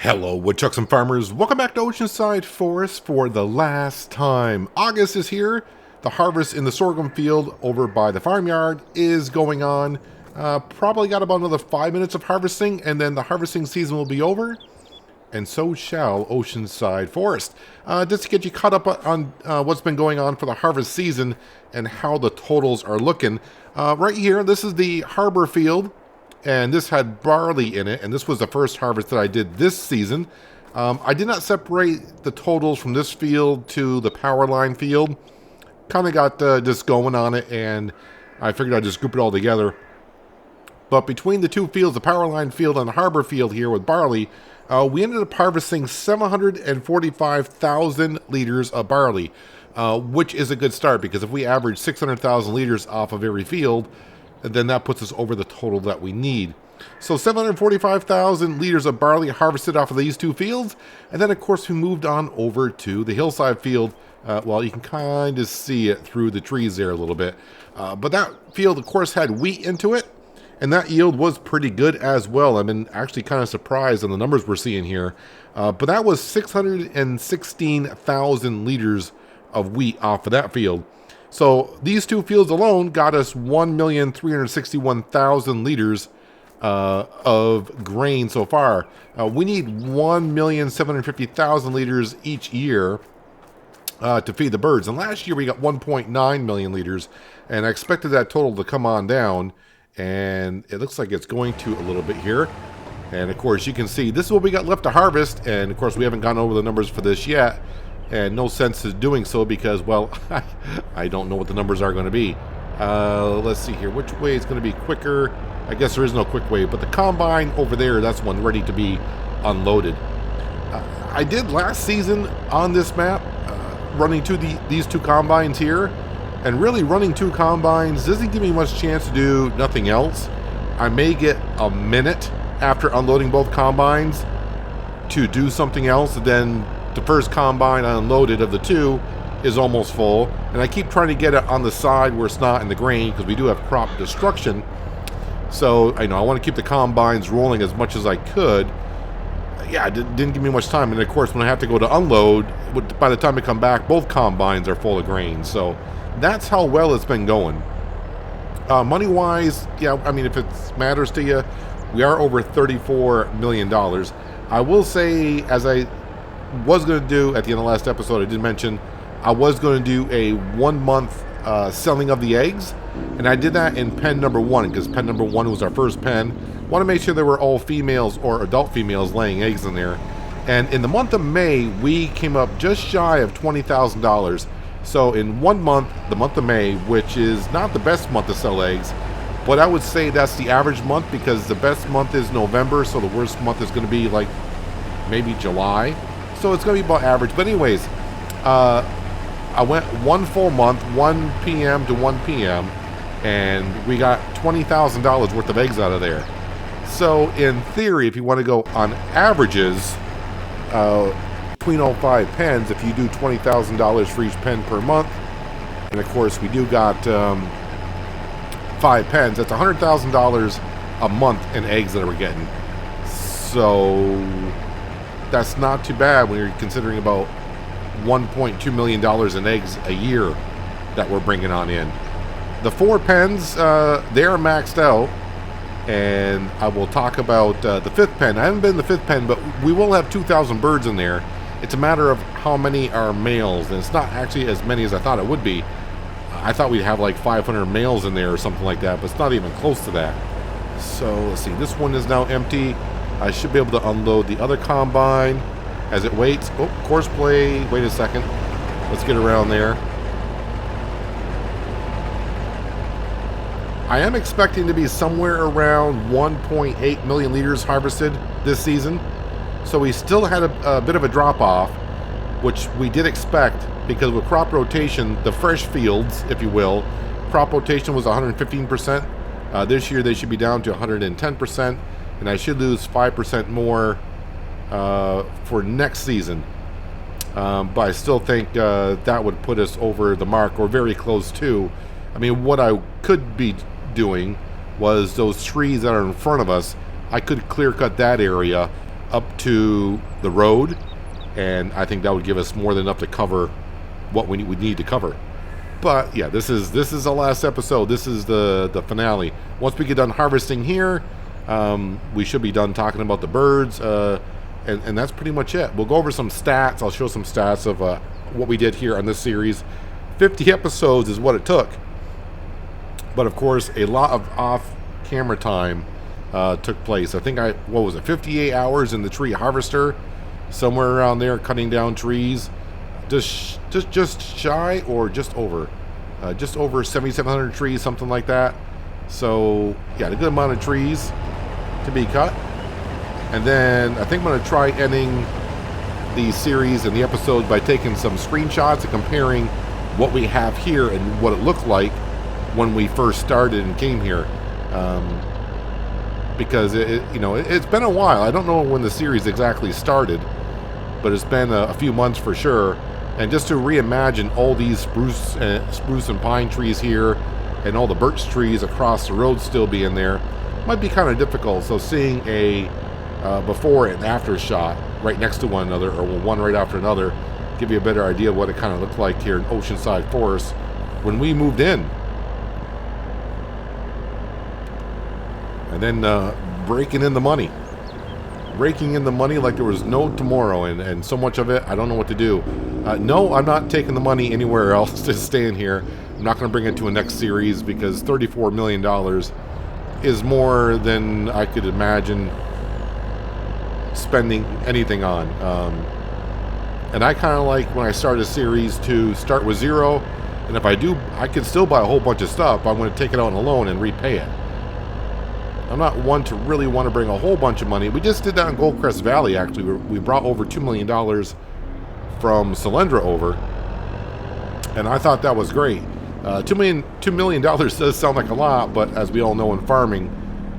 Hello, woodchucks and farmers. Welcome back to Oceanside Forest for the last time. August is here. The harvest in the sorghum field over by the farmyard is going on. Probably got about another 5 minutes of harvesting, and then the harvesting season will be over. And so shall Oceanside Forest. Just to get you caught up on what's been going on for the harvest season and how the totals are looking. Right here, this is the harbor field. And this had barley in it, and this was the first harvest that I did this season. I did not separate the totals from this field to the power line field. Kind of got just going on it, and I figured I'd just group it all together. But between the two fields, the power line field and the harbor field here with barley, we ended up harvesting 745,000 liters of barley, which is a good start, because if we average 600,000 liters off of every field, and then that puts us over the total that we need. So 745,000 liters of barley harvested off of these two fields. And then, of course, we moved on over to the hillside field. Well, you can kind of see it through the trees there a little bit. But that field, of course, had wheat into it. And that yield was pretty good as well. I've been actually kind of surprised on the numbers we're seeing here. But that was 616,000 liters of wheat off of that field. So these two fields alone got us 1,361,000 liters of grain so far. We need 1,750,000 liters each year to feed the birds. And last year we got 1.9 million liters, and I expected that total to come on down, and it looks like it's going to a little bit here. And of course you can see this is what we got left to harvest, and of course we haven't gone over the numbers for this yet. And no sense in doing so because, well, I don't know what the numbers are going to be. Let's see here. Which way is going to be quicker? I guess there is no quick way. But the combine over there, that's one ready to be unloaded. I did last season on this map, running these two combines here. And really running two combines doesn't give me much chance to do nothing else. I may get a minute after unloading both combines to do something else. And then the first combine I unloaded of the two is almost full, and I keep trying to get it on the side where it's not in the grain because we do have crop destruction. So I want to keep the combines rolling as much as I could. Yeah, it didn't give me much time, and of course when I have to go to unload, by the time I come back, both combines are full of grain. So that's how well it's been going. Money-wise, yeah, I mean, if it matters to you, we are over $34 million. I will say, as I was going to do at the end of the last episode, I did mention I was going to do a 1 month selling of the eggs, and I did that in pen number 1 because pen number 1 was our first pen. Want to make sure they were all females or adult females laying eggs in there. And in the month of May, we came up just shy of $20,000. So in 1 month, the month of May, which is not the best month to sell eggs, but I would say that's the average month because the best month is November, so the worst month is going to be like maybe July. So it's going to be about average. But anyways, I went one full month, 1 p.m. to 1 p.m., and we got $20,000 worth of eggs out of there. So in theory, if you want to go on averages, between all 5 pens, if you do $20,000 for each pen per month, and of course we do got 5 pens, that's $100,000 a month in eggs that we're getting. So that's not too bad when you're considering about $1.2 million in eggs a year that we're bringing on in. The 4 pens, they are maxed out, and I will talk about the 5th pen. I haven't been in the 5th pen, but we will have 2,000 birds in there. It's a matter of how many are males, and it's not actually as many as I thought it would be. I thought we'd have like 500 males in there or something like that, but it's not even close to that. So let's see, this one is now empty. I should be able to unload the other combine as it waits. Oh, course play. Wait a second. Let's get around there. I am expecting to be somewhere around 1.8 million liters harvested this season. So we still had a bit of a drop-off, which we did expect because with crop rotation, the fresh fields, if you will, crop rotation was 115%. This year they should be down to 110%. And I should lose 5% more for next season. But I still think that would put us over the mark or very close to. I mean, what I could be doing was those trees that are in front of us, I could clear cut that area up to the road, and I think that would give us more than enough to cover what we need to cover. But yeah, this is the last episode. This is the finale. Once we get done harvesting here, we should be done talking about the birds, and that's pretty much it. We'll go over some stats. I'll show some stats of what we did here on this series. 50 episodes is what it took, but of course a lot of off-camera time took place. I think 58 hours in the tree harvester, somewhere around there, cutting down trees. Just shy or just over 7,700 trees, something like that. So yeah, a good amount of trees to be cut. And then I think I'm going to try ending the series and the episode by taking some screenshots and comparing what we have here and what it looked like when we first started and came here. Because it's been a while. I don't know when the series exactly started, but it's been a few months for sure. And just to reimagine all these spruce and pine trees here, and all the birch trees across the road still being there, might be kind of difficult. So seeing a before and after shot right next to one another, or one right after another, give you a better idea of what it kind of looked like here in Oceanside Forest when we moved in. And then raking in the money like there was no tomorrow, and so much of it, I don't know what to do. No, I'm not taking the money anywhere else, just staying here. I'm not going to bring it to a next series, because $34 million is more than I could imagine spending anything on. And I kind of like, when I start a series, to start with zero, and if I do, I can still buy a whole bunch of stuff, but I'm going to take it out on a loan and repay it. I'm not one to really want to bring a whole bunch of money. We just did that in Goldcrest Valley, actually. We brought over $2 million from Solyndra over, and I thought that was great. $2 million does sound like a lot, but as we all know in farming,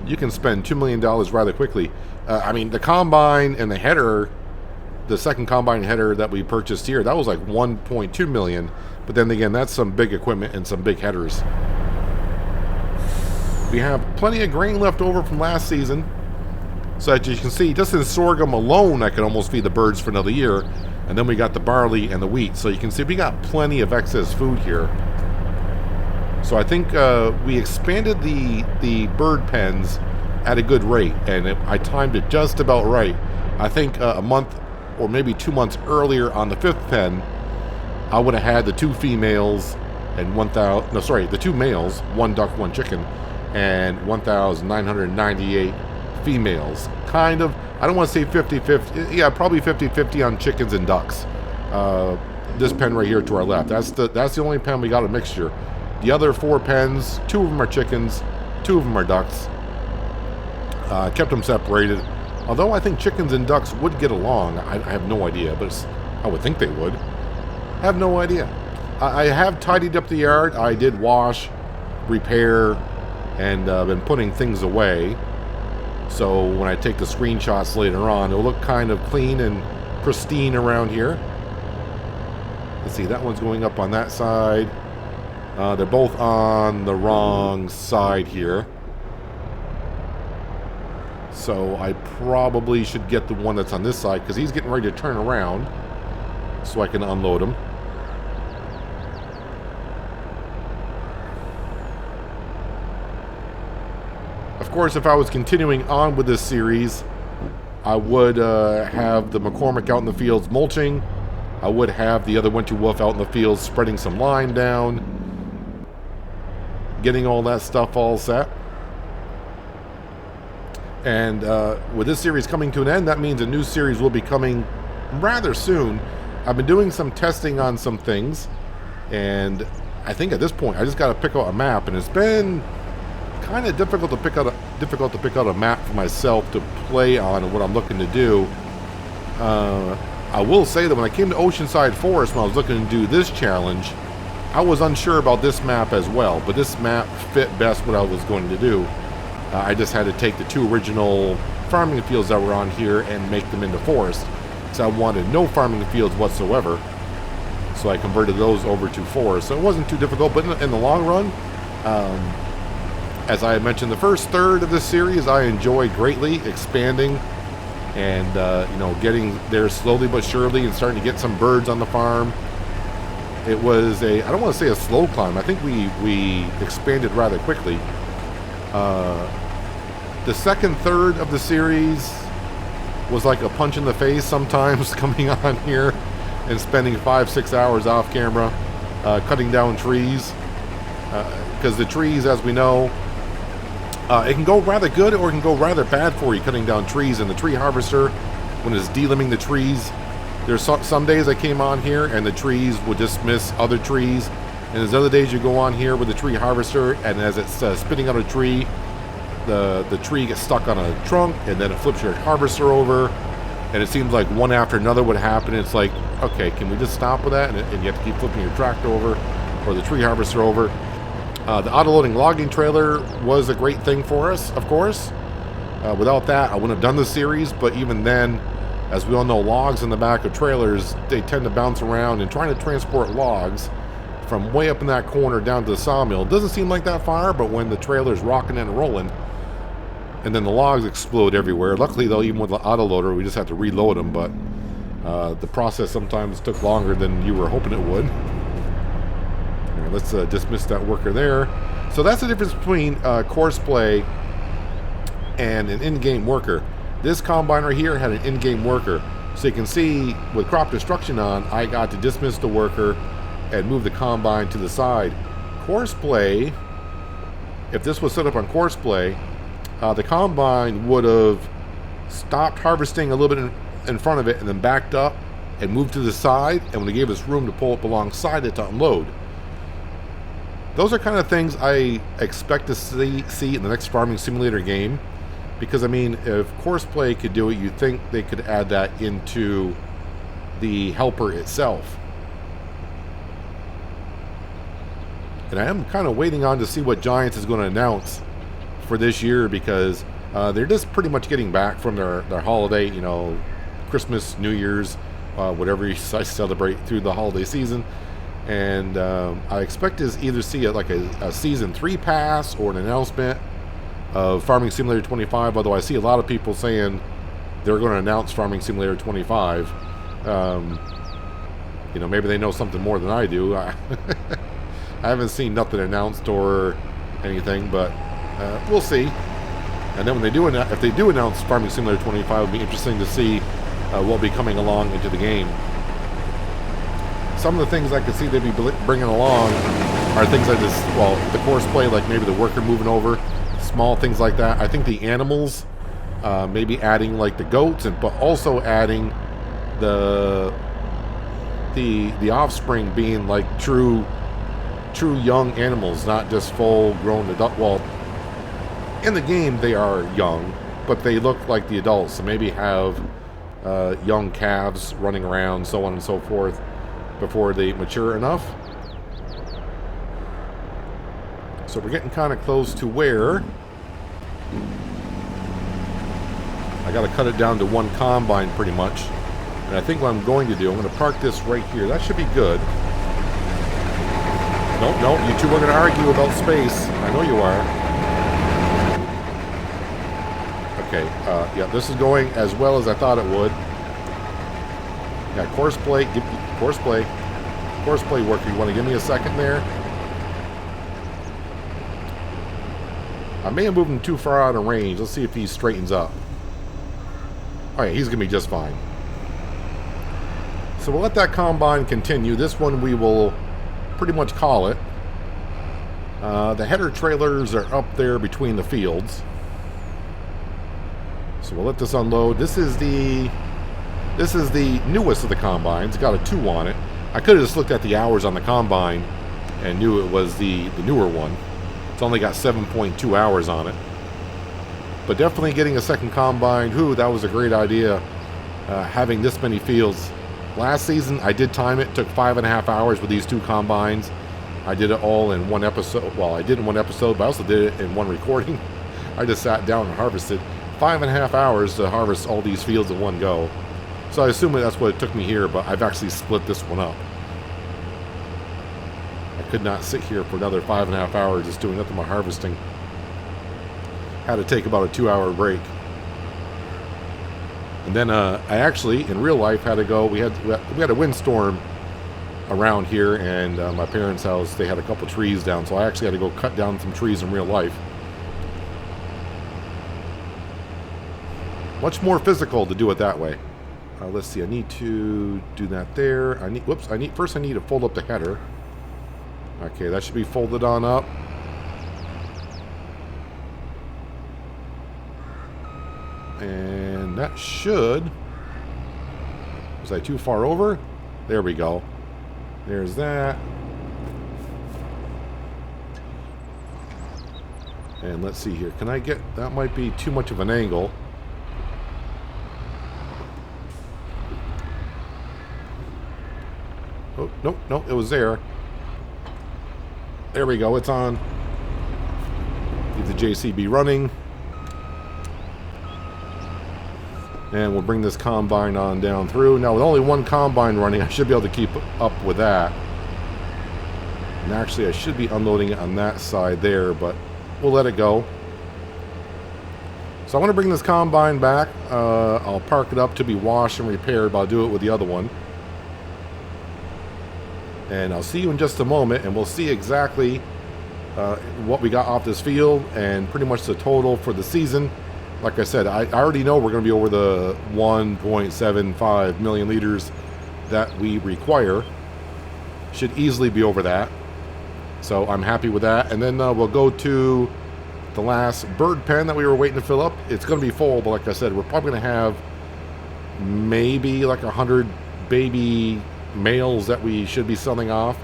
you can spend $2 million rather quickly. I mean, the combine and the header, the second combine header that we purchased here, that was like $1.2 million. But then again, that's some big equipment and some big headers. We have plenty of grain left over from last season. So as you can see, just in sorghum alone, I could almost feed the birds for another year. And then we got the barley and the wheat. So you can see we got plenty of excess food here. So I think we expanded the bird pens at a good rate, and I timed it just about right. I think a month or maybe 2 months earlier on the 5th pen, I would have had the 2 females and the 2 males, 1 duck, 1 chicken, and 1,998 females. Kind of, I don't want to say 50-50, yeah, probably 50-50 on chickens and ducks. This pen right here to our left, that's the only pen we got a mixture. The other 4 pens, 2 of them are chickens, 2 of them are ducks. Kept them separated. Although I think chickens and ducks would get along. I have no idea, but I would think they would. I have no idea. I have tidied up the yard. I did wash, repair, and been putting things away. So when I take the screenshots later on, it'll look kind of clean and pristine around here. Let's see, that one's going up on that side. They're both on the wrong side here. So I probably should get the one that's on this side, because he's getting ready to turn around so I can unload him. Of course, if I was continuing on with this series, I would have the McCormick out in the fields mulching. I would have the other Winter Wolf out in the fields spreading some lime down, getting all that stuff all set. And with this series coming to an end, that means a new series will be coming rather soon. I've been doing some testing on some things, and I think at this point I just got to pick out a map, and it's been kind of difficult to pick out a map for myself to play on and what I'm looking to do. I will say that when I came to Oceanside Forest, when I was looking to do this challenge, I was unsure about this map as well, but this map fit best what I was going to do. I just had to take the 2 original farming fields that were on here and make them into forest. So I wanted no farming fields whatsoever. So I converted those over to forest. So it wasn't too difficult, but in the long run, as I mentioned, the first third of this series I enjoyed greatly, expanding and you know, getting there slowly but surely and starting to get some birds on the farm. It was I don't want to say a slow climb. I think we expanded rather quickly. The second third of the series was like a punch in the face sometimes, coming on here and spending 5-6 hours off camera cutting down trees, because the trees, as we know, it can go rather good or it can go rather bad for you cutting down trees. And the tree harvester, when it's delimbing the trees, there's some days I came on here and the trees would just miss other trees, and there's other days you go on here with the tree harvester, and as it's spitting out a tree, the tree gets stuck on a trunk, and then it flips your harvester over, and it seems like one after another would happen. It's like, okay, can we just stop with that? And you have to keep flipping your tractor over or the tree harvester over. The auto-loading logging trailer was a great thing for us, of course. Without that, I wouldn't have done the series, but even then, as we all know, logs in the back of trailers, they tend to bounce around, and trying to transport logs from way up in that corner down to the sawmill doesn't seem like that far, but when the trailer's rocking and rolling, and then the logs explode everywhere. Luckily, though, even with the autoloader, we just had to reload them, but the process sometimes took longer than you were hoping it would. Right, let's dismiss that worker there. So that's the difference between Courseplay and an in-game worker. This combine right here had an in-game worker. So you can see with crop destruction on, I got to dismiss the worker and move the combine to the side. Courseplay, if this was set up on Courseplay, the combine would have stopped harvesting a little bit in front of it and then backed up and moved to the side, and when they gave us room to pull up alongside it to unload. Those are kind of things I expect to see in the next Farming Simulator game, because I mean, if Courseplay could do it, you'd think they could add that into the helper itself. And I am kind of waiting on to see what Giants is going to announce for this year, because they're just pretty much getting back from their holiday, you know, Christmas, New Year's, whatever you celebrate through the holiday season. And I expect to either see a Season 3 pass or an announcement of Farming Simulator 25, although I see a lot of people saying they're going to announce Farming Simulator 25. You know, maybe they know something more than I do. I haven't seen nothing announced or anything, but we'll see. And then when they do, if they do announce Farming Simulator 25, it'll be interesting to see what will be coming along into the game. Some of the things I could see they'd be bringing along are things like this, well, the Courseplay, like maybe the worker moving over, small things like that. I think the animals, maybe adding like the goats, but also adding the offspring being like true young animals, not just full grown adult. Well, in the game they are young, but they look like the adults. So maybe have young calves running around, so on and so forth, before they mature enough. So we're getting kind of close to where I got to cut it down to one combine pretty much. And I think what I'm going to do, I'm going to park this right here. That should be good. No, you two are going to argue about space. I know you are. Okay, yeah, this is going as well as I thought it would. Yeah, Courseplay worker. You want to give me a second there? I may have moved him too far out of range. Let's see if he straightens up. Alright, he's going to be just fine. So we'll let that combine continue. This one we will pretty much call it. The header trailers are up there between the fields. So we'll let this unload. This is the newest of the combines. It's got a 2 on it. I could have just looked at the hours on the combine and knew it was the newer one. It's only got 7.2 hours on it. But definitely getting a second combine, that was a great idea. Having this many fields. Last season, I did time it. It took 5.5 hours with these 2 combines. I did it all in one episode. Well, I did in one episode, but I also did it in one recording. I just sat down and harvested. 5.5 hours to harvest all these fields in one go. So I assume that's what it took me here, but I've actually split this one up. I could not sit here for another 5.5 hours just doing nothing but harvesting. Had to take about a 2-hour break. And then I actually, in real life, had to go. We had a windstorm around here, and my parents' house, they had a couple trees down, so I actually had to go cut down some trees in real life. Much more physical to do it that way. Let's see. I need to do that there. First I need to fold up the header. Okay, that should be folded on up. And that should... Was I too far over? There we go. There's that. And let's see here. Can I get... That might be too much of an angle. Oh, nope, it was there. There we go, it's on. Leave the JCB running. And we'll bring this combine on down through. Now, with only one combine running, I should be able to keep up with that. And actually, I should be unloading it on that side there, but we'll let it go. So I want to bring this combine back. I'll park it up to be washed and repaired, but I'll do it with the other one. And I'll see you in just a moment, and we'll see exactly what we got off this field and pretty much the total for the season. Like I said, I already know we're going to be over the 1.75 million liters that we require. Should easily be over that. So I'm happy with that. And then we'll go to the last bird pen that we were waiting to fill up. It's going to be full, but like I said, we're probably going to have maybe like 100 baby males that we should be selling off.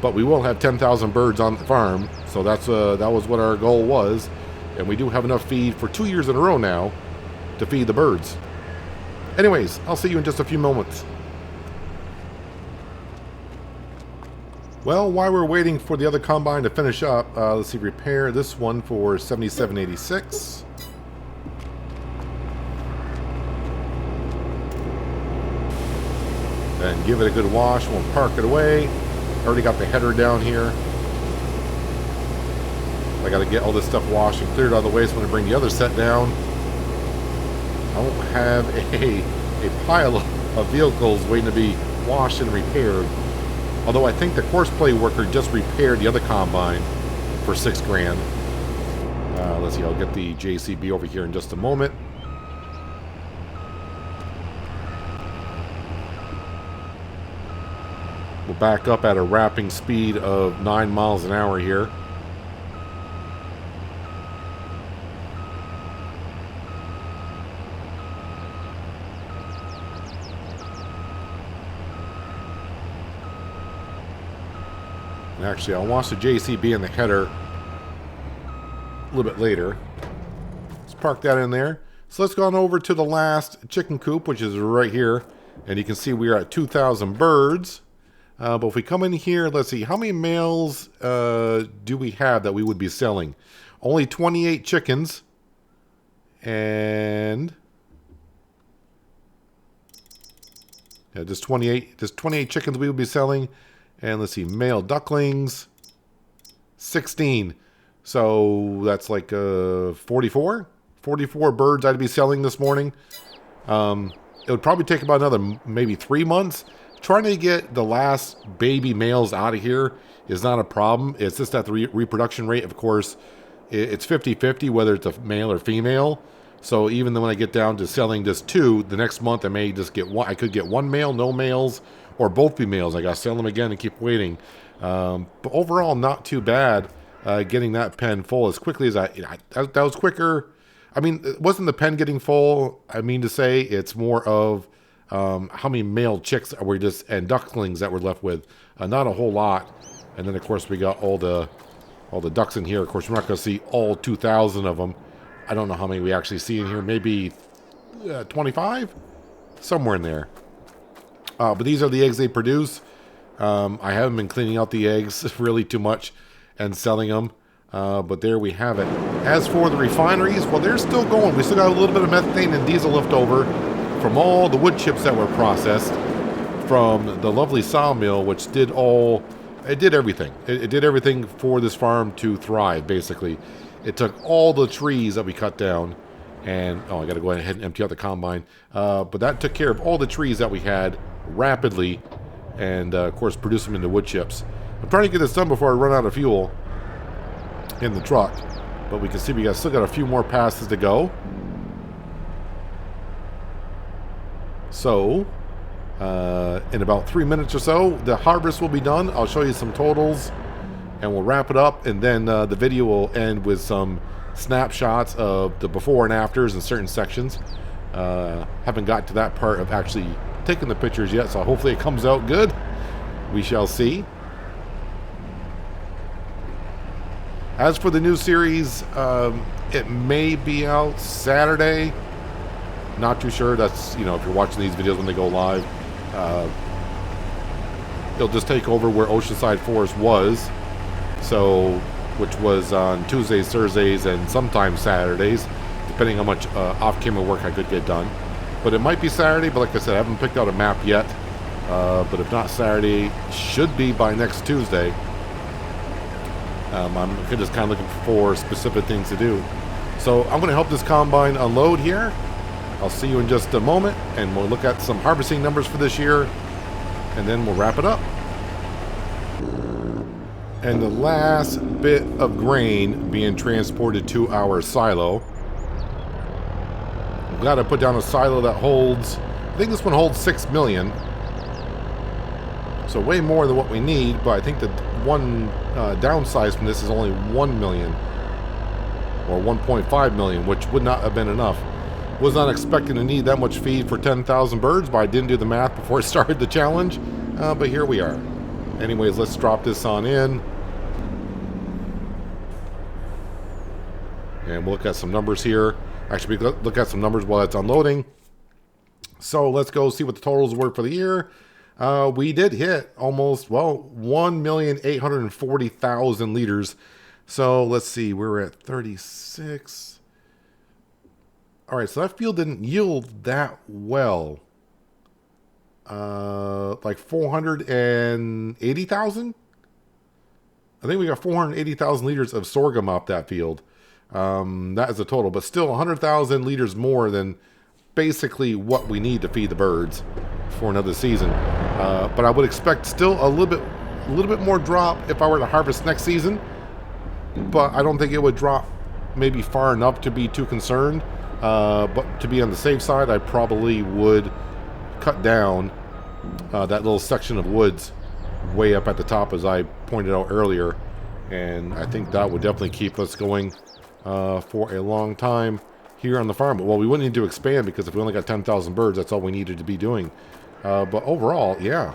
But we will have 10,000 birds on the farm. So that was what our goal was. And we do have enough feed for 2 years in a row now to feed the birds. Anyways, I'll see you in just a few moments. Well, while we're waiting for the other combine to finish up, let's see, repair this one for $77.86. And give it a good wash. We'll park it away. Already got the header down here. I got to get all this stuff washed and cleared out of the way so when I bring the other set down, I won't have a pile of vehicles waiting to be washed and repaired. Although I think the courseplay worker just repaired the other combine for $6 grand. Let's see, I'll get the JCB over here in just a moment. We'll back up at a wrapping speed of 9 miles an hour here. And actually, I'll wash the JCB and the header a little bit later. Let's park that in there. So let's go on over to the last chicken coop, which is right here. And you can see we are at 2,000 birds. But if we come in here, let's see, how many males do we have that we would be selling? Only 28 chickens. And yeah, just 28 chickens we would be selling. And let's see, male ducklings, 16. So that's like 44 birds I'd be selling this morning. It would probably take about another maybe 3 months. Trying to get the last baby males out of here is not a problem. It's just that the reproduction rate, of course, it's 50-50 whether it's a male or female. So even though when I get down to selling just 2, the next month I may just get one. I could get 1 male, no males, or both be males. I got to sell them again and keep waiting. But overall, not too bad getting that pen full as quickly as that was quicker. I mean, it wasn't the pen getting full. I mean to say it's more of how many male chicks were and ducklings that we're left with. Not a whole lot. And then, of course, we got all the ducks in here. Of course, we're not going to see all 2,000 of them. I don't know how many we actually see in here. Maybe 25? Somewhere in there. But these are the eggs they produce. I haven't been cleaning out the eggs really too much and selling them. But there we have it. As for the refineries, well, they're still going. We still got a little bit of methane and diesel left over from all the wood chips that were processed from the lovely sawmill, which did everything. It did everything for this farm to thrive, basically. It took all the trees that we cut down And, oh, I got to go ahead and empty out the combine. But that took care of all the trees that we had rapidly. And, of course, produce them into wood chips. I'm trying to get this done before I run out of fuel in the truck. But we can see we still got a few more passes to go. So, in about 3 minutes or so, the harvest will be done. I'll show you some totals. And we'll wrap it up. And then the video will end with some snapshots of the before and afters in certain sections. Haven't got to that part of actually taking the pictures yet, so hopefully it comes out good. We shall see. As for the new series, it may be out Saturday. Not too sure. That's, if you're watching these videos when they go live, it'll just take over where Oceanside Forest was. So, which was on Tuesdays, Thursdays, and sometimes Saturdays, depending on how much off-camera work I could get done. But it might be Saturday, but like I said, I haven't picked out a map yet. But if not Saturday, should be by next Tuesday. I'm just kind of looking for specific things to do. So I'm going to help this combine unload here. I'll see you in just a moment, and we'll look at some harvesting numbers for this year, and then we'll wrap it up. And the last bit of grain being transported to our silo. We've got to put down a silo that holds, I think this one holds 6 million. So way more than what we need, but I think that one downside from this is only 1 million. Or 1.5 million, which would not have been enough. Was not expecting to need that much feed for 10,000 birds, but I didn't do the math before I started the challenge. But here we are. Anyways, let's drop this on in. And we'll look at some numbers here. Actually, we look at some numbers while it's unloading. So let's go see what the totals were for the year. We did hit almost, 1,840,000 liters. So let's see, we're at 36. All right, so that field didn't yield that well. Like 480,000? I think we got 480,000 liters of sorghum off that field. That is the total, but still 100,000 liters more than basically what we need to feed the birds for another season. But I would expect still a little bit more drop if I were to harvest next season. But I don't think it would drop maybe far enough to be too concerned. But to be on the safe side, I probably would cut down that little section of woods way up at the top, as I pointed out earlier. And I think that would definitely keep us going for a long time here on the farm. Well, we wouldn't need to expand because if we only got 10,000 birds, that's all we needed to be doing. But overall, yeah.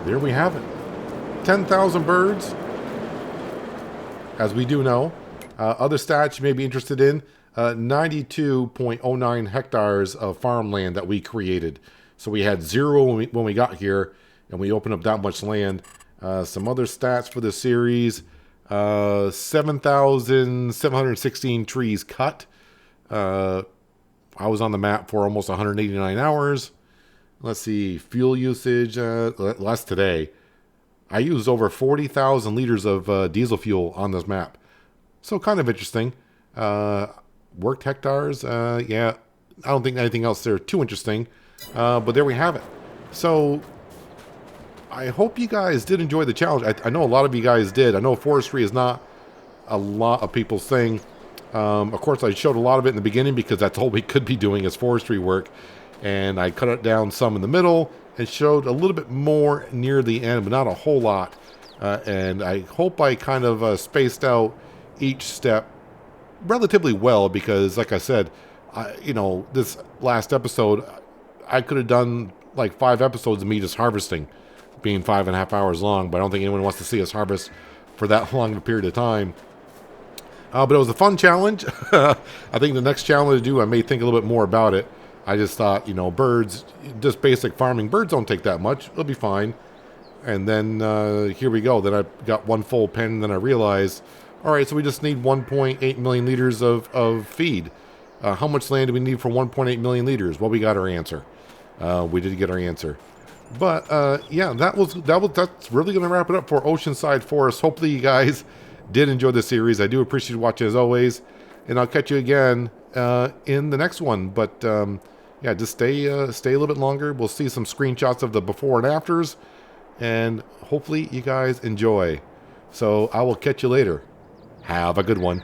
There we have it. 10,000 birds. As we do know. Other stats you may be interested in. 92.09 hectares of farmland that we created. So we had 0 when we got here, and we opened up that much land. Some other stats for the series. 7,716 trees cut. I was on the map for almost 189 hours. Let's see, fuel usage, less today. I used over 40,000 liters of diesel fuel on this map. So kind of interesting. Worked hectares, yeah, I don't think anything else there too interesting. But there we have it. So I hope you guys did enjoy the challenge. I know a lot of you guys did. I know forestry is not a lot of people's thing. Of course, I showed a lot of it in the beginning because that's all we could be doing is forestry work. And I cut it down some in the middle and showed a little bit more near the end, but not a whole lot. And I hope I kind of spaced out each step relatively well because, like I said, this last episode, I could have done like 5 episodes of me just harvesting, being 5.5 hours long, but I don't think anyone wants to see us harvest for that long of a period of time. But it was a fun challenge. I think the next challenge to do, I may think a little bit more about it. I just thought, birds, just basic farming, birds don't take that much. It'll be fine. And then here we go. Then I got one full pen, and then I realized, all right, so we just need 1.8 million liters of feed. How much land do we need for 1.8 million liters? Well, we got our answer. We did get our answer. But yeah, that's really going to wrap it up for Oceanside Forest. Hopefully you guys did enjoy the series. I do appreciate watching as always. and I'll catch you again in the next one. But yeah, just stay a little bit longer. We'll see some screenshots of the before and afters, and hopefully you guys enjoy. So I will catch you later. Have a good one.